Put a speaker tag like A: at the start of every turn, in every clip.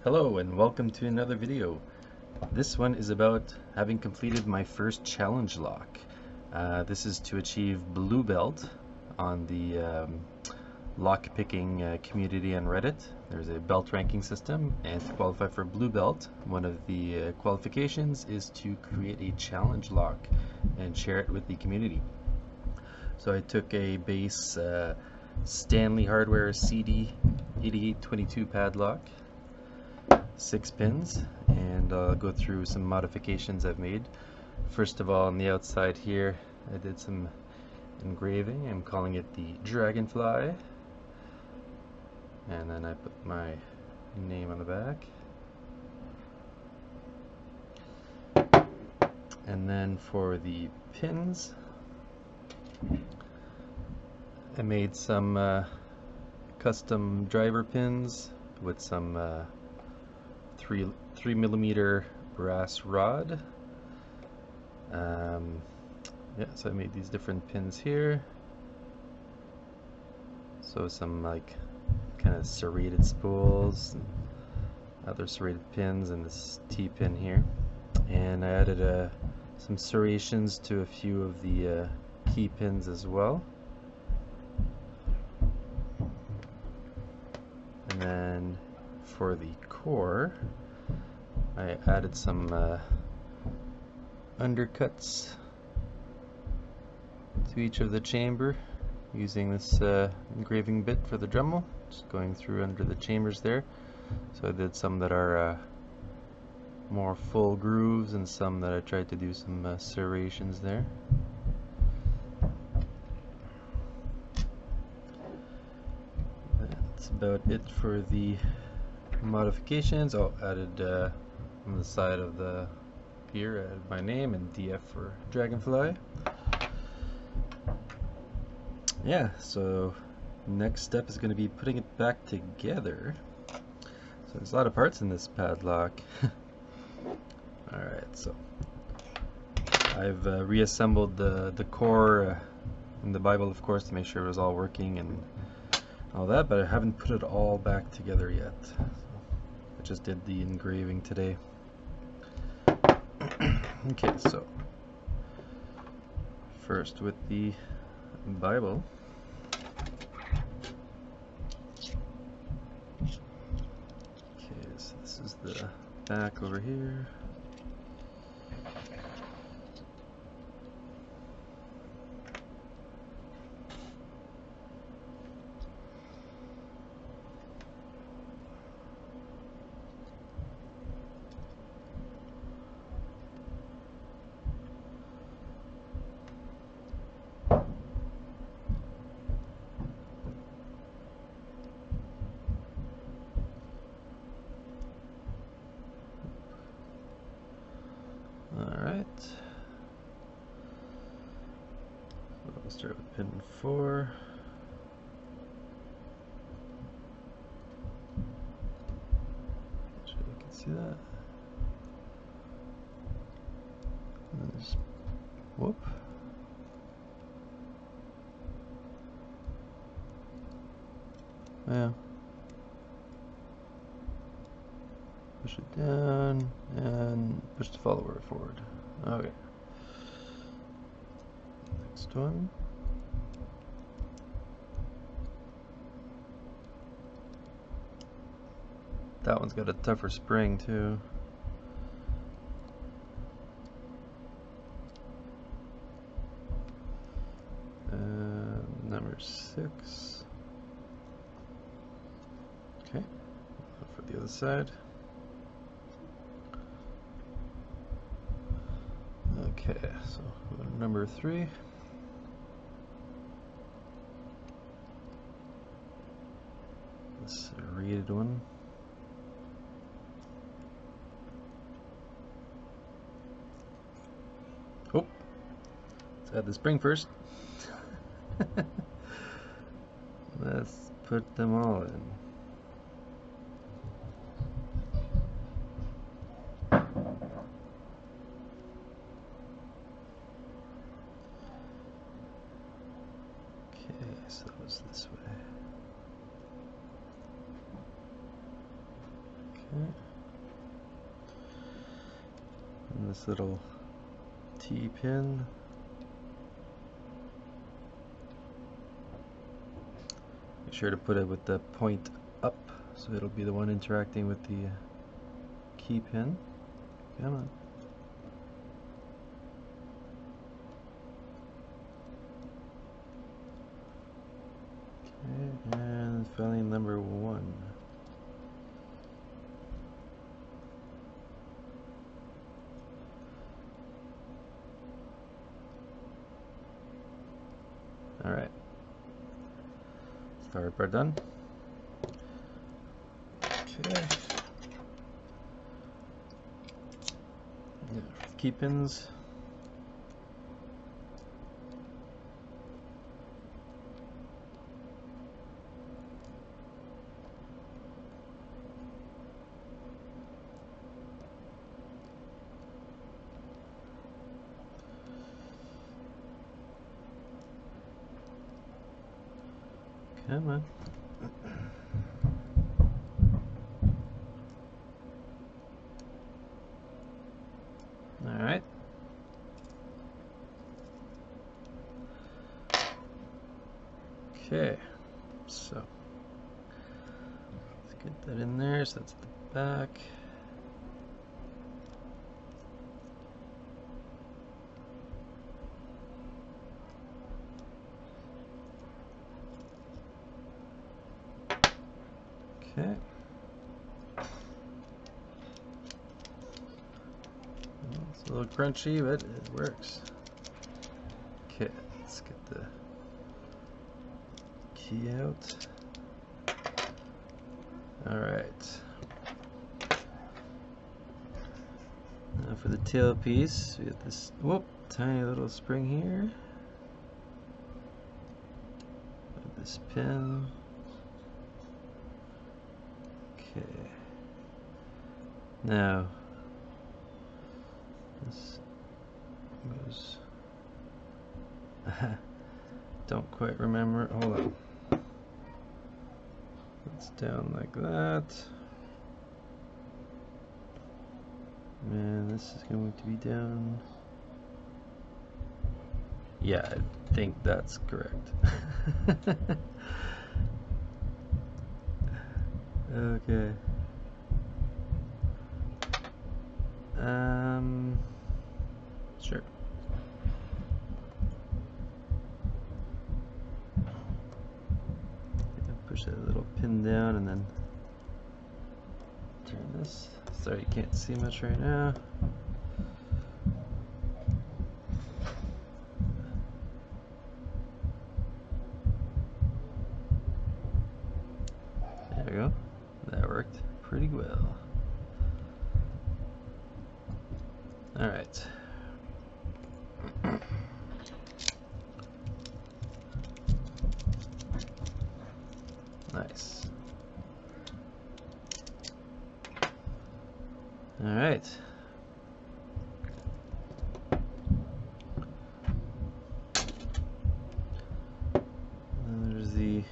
A: Hello and welcome to another video. This one is about having completed my first challenge lock. This is to achieve blue belt on the lockpicking community on Reddit. There's a belt ranking system, and to qualify for blue belt, one of the qualifications is to create a challenge lock and share it with the community. So I took a base Stanley Hardware CD8822 padlock, 6 pins, and I'll go through some modifications I've made. First of all, on the outside here I did some engraving. I'm calling it the Dragonfly, and then I put my name on the back, and then for the pins I made some custom driver pins with some 3mm brass rod. Yeah, so I made these different pins here. So some like kind of serrated spools, and other serrated pins, and this T-pin here. And I added some serrations to a few of the key pins as well. And then for the core, I added some undercuts to each of the chamber using this engraving bit for the Dremel, just going through under the chambers there. So I did some that are more full grooves and some that I tried to do some serrations there. That's about it for the modifications. Oh, added on the side of the gear, I added my name and DF for Dragonfly. Yeah, so next step is going to be putting it back together. So there's a lot of parts in this padlock. Alright, so I've reassembled the core in the Bible, of course, to make sure it was all working and all that, but I haven't put it all back together yet. So I just did the engraving today. Okay, so first with the Bible. Okay, so this is the back over here. Alright, so I'll start with pin 4. Make sure you can see that. And just, whoop. Yeah. Push it down and push the follower forward. Okay. Next one. That one's got a tougher spring too. Number 6. Okay. For the other side. Okay, so number 3. This serrated one. Oh, let's add the spring first. Let's put them all in. So that was this way. Okay. And this little T-pin. Make sure to put it with the point up, so it'll be the one interacting with the key pin. Come on. Okay, and finally number 1. Alright. Starter part done. Okay. Key pins. Come on. All right. Okay, so let's get that in there. So that's the back. Okay. It's a little crunchy, but it works. Okay, let's get the key out. Alright. Now for the tail piece, we have this tiny little spring here. With this pin. Okay. Now this goes. Don't quite remember. Hold on. It's down like that. And this is going to be down. Yeah, I think that's correct. Okay. Sure. Push that little pin down and then turn this. Sorry, you can't see much right now. There we go. That worked pretty well. All right. Nice. All right. And there's the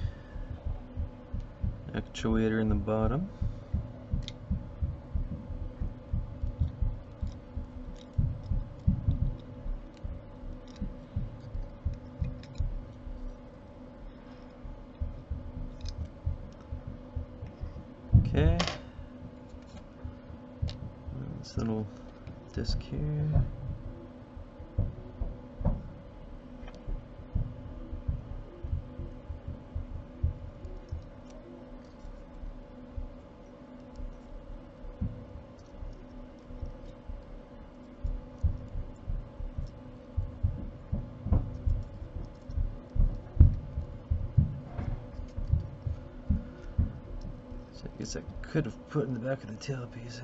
A: actuator in the bottom. Okay. And this little disc here. So I guess I could have put in the back of the tailpiece,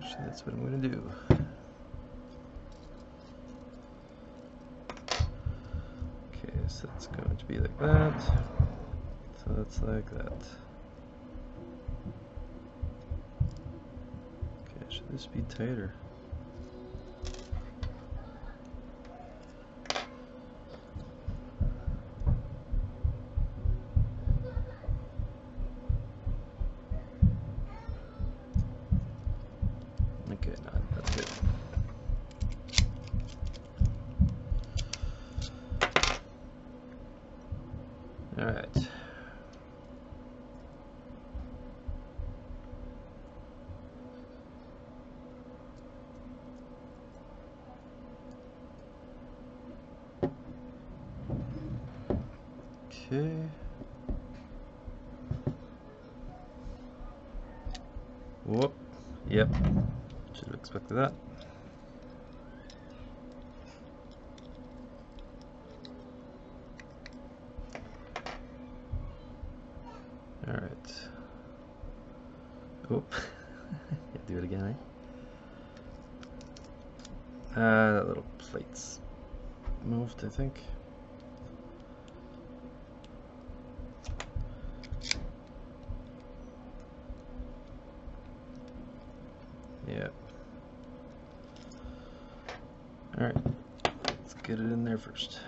A: Actually, that's what I'm going to do. Okay, so it's going to be like that. So that's like that. Okay, should this be tighter? All right. Okay. Whoop. Yep. Should have expected that. All right. Oop. Yeah, do it again, eh? That little plate's moved, I think. Yeah. All right. Let's get it in there first.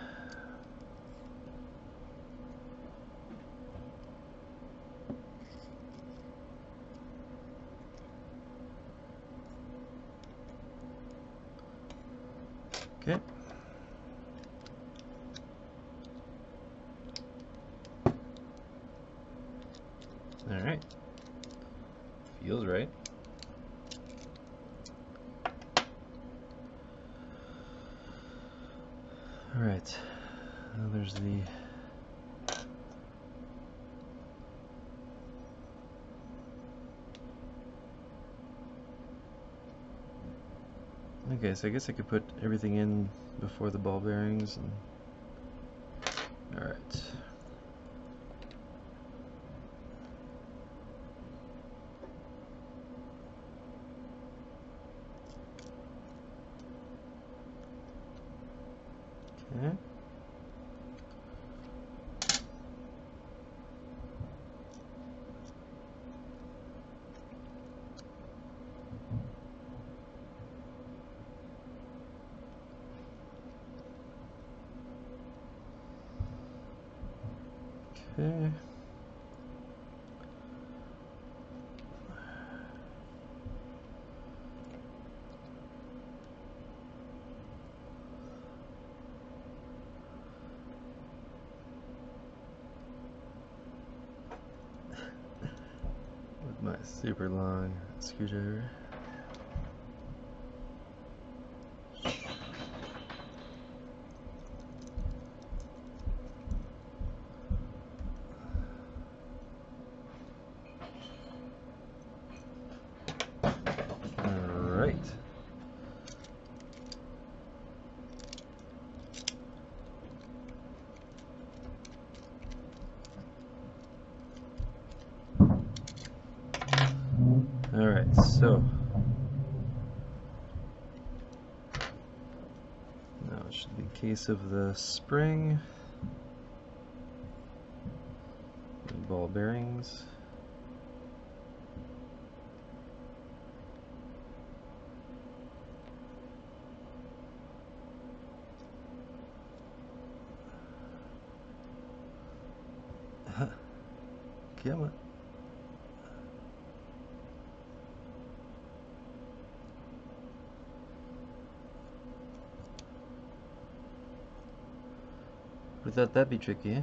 A: Okay. All right. Feels right. All right. Now there's the okay, so I guess I could put everything in before the ball bearings and all right. Okay. Okay. With my super long screwdriver. All right. All right, so now it should be a case of the spring and ball bearings. Come on. We thought that'd be tricky, eh?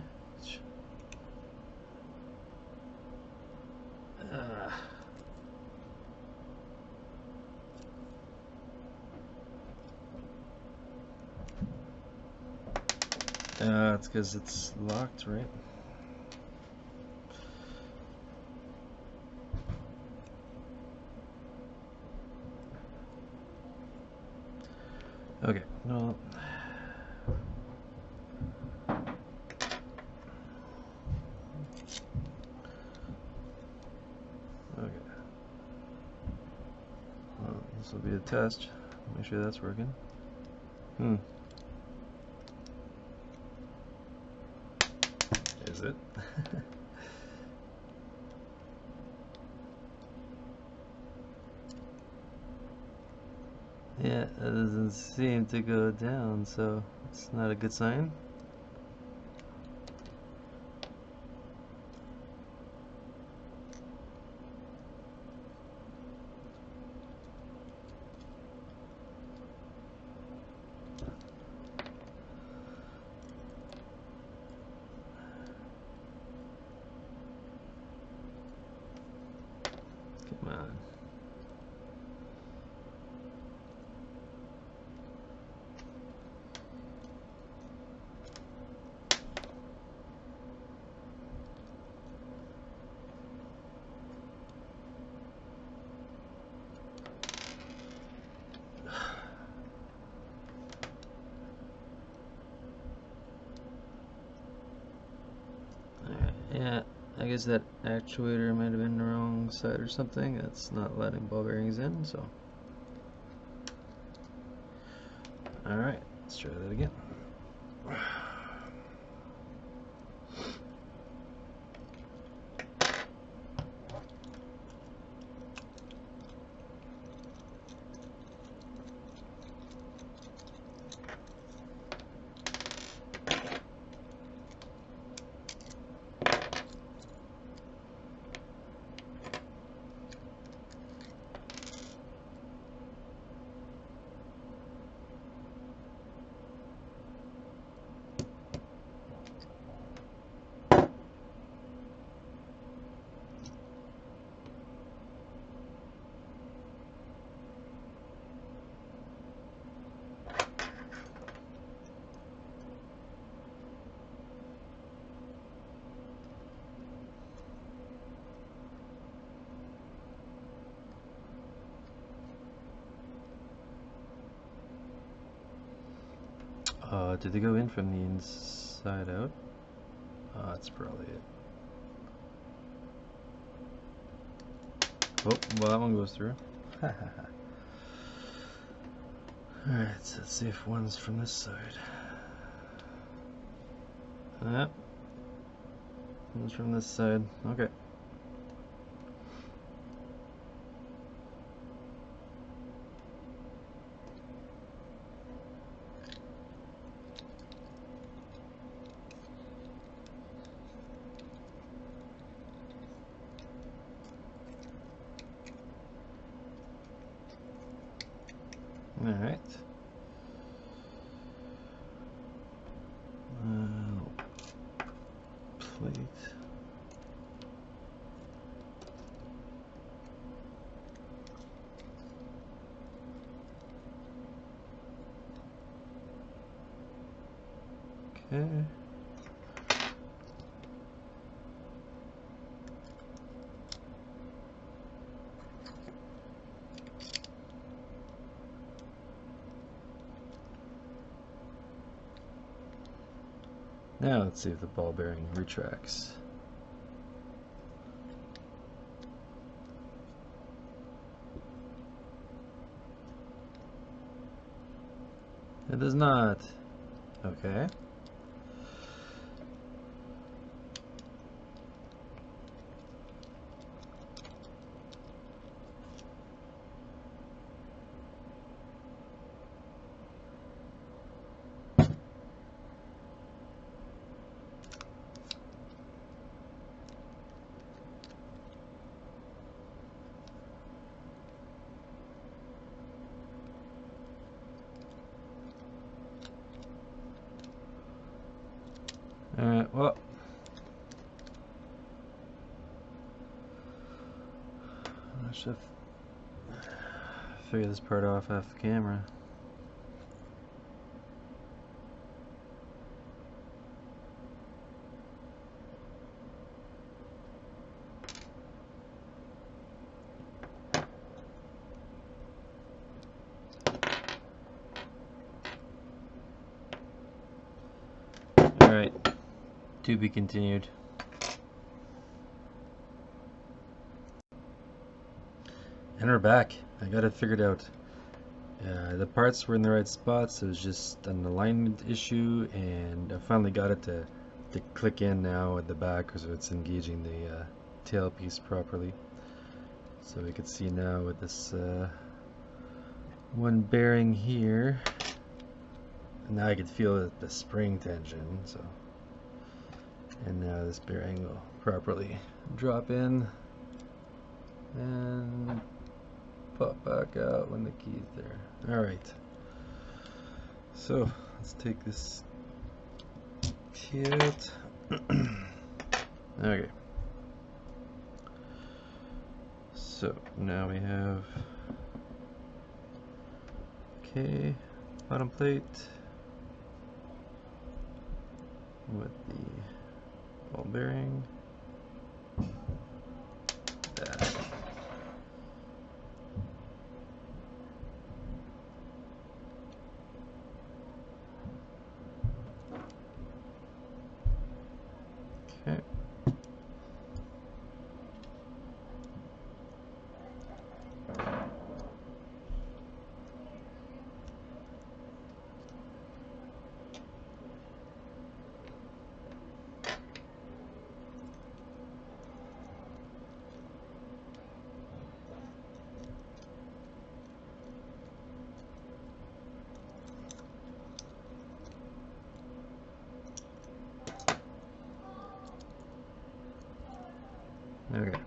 A: It's because it's locked, right? Okay, no. Okay. Well, this will be a test. Make sure that's working. Is it? Yeah, it doesn't seem to go down, so it's not a good sign. I guess that actuator might have been the wrong side or something. That's not letting ball bearings in, so. Alright, let's try that again. Did they go in from the inside out? That's probably it. Oh, well, that one goes through. Alright, so let's see if one's from this side. Yep. One's from this side. Okay. Alright. Plate. Okay. Now let's see if the ball bearing retracts. It does not. Okay. Well, I should figure this part off the camera. Alright, to be continued. And we're back. I got it figured out. The parts were in the right spots. It was just an alignment issue, and I finally got it to click in now at the back, so it's engaging the tailpiece properly. So we can see now with this one bearing here. Now I can feel the spring tension. So, and now this bearing will properly drop in and pop back out when the key's there. Alright, so let's take this kit. Okay, so now we have bottom plate with the ball bearing. That. Okay. Okay.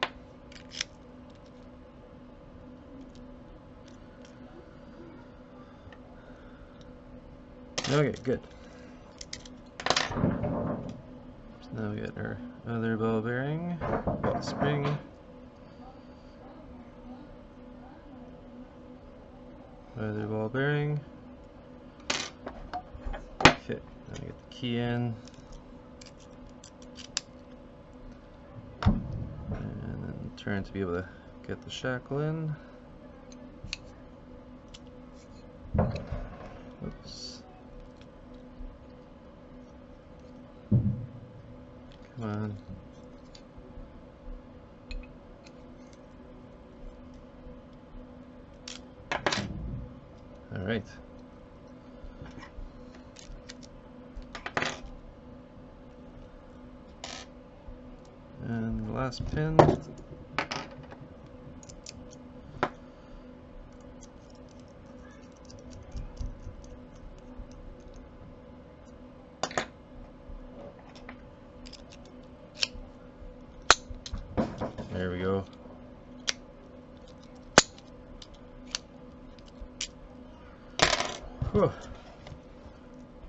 A: Okay, good. So now we got our other ball bearing, ball spring. Other ball bearing. Okay, now we get the key in. And then turn to be able to get the shackle in. Oops. Come on. All right. And the last pin. There we go. Whew.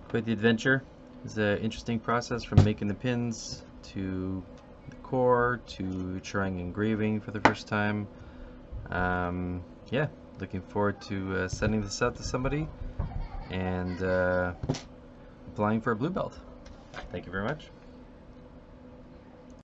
A: Quite the adventure. It's an interesting process from making the pins to the core to trying engraving for the first time. Yeah, looking forward to sending this out to somebody and applying for a blue belt. Thank you very much.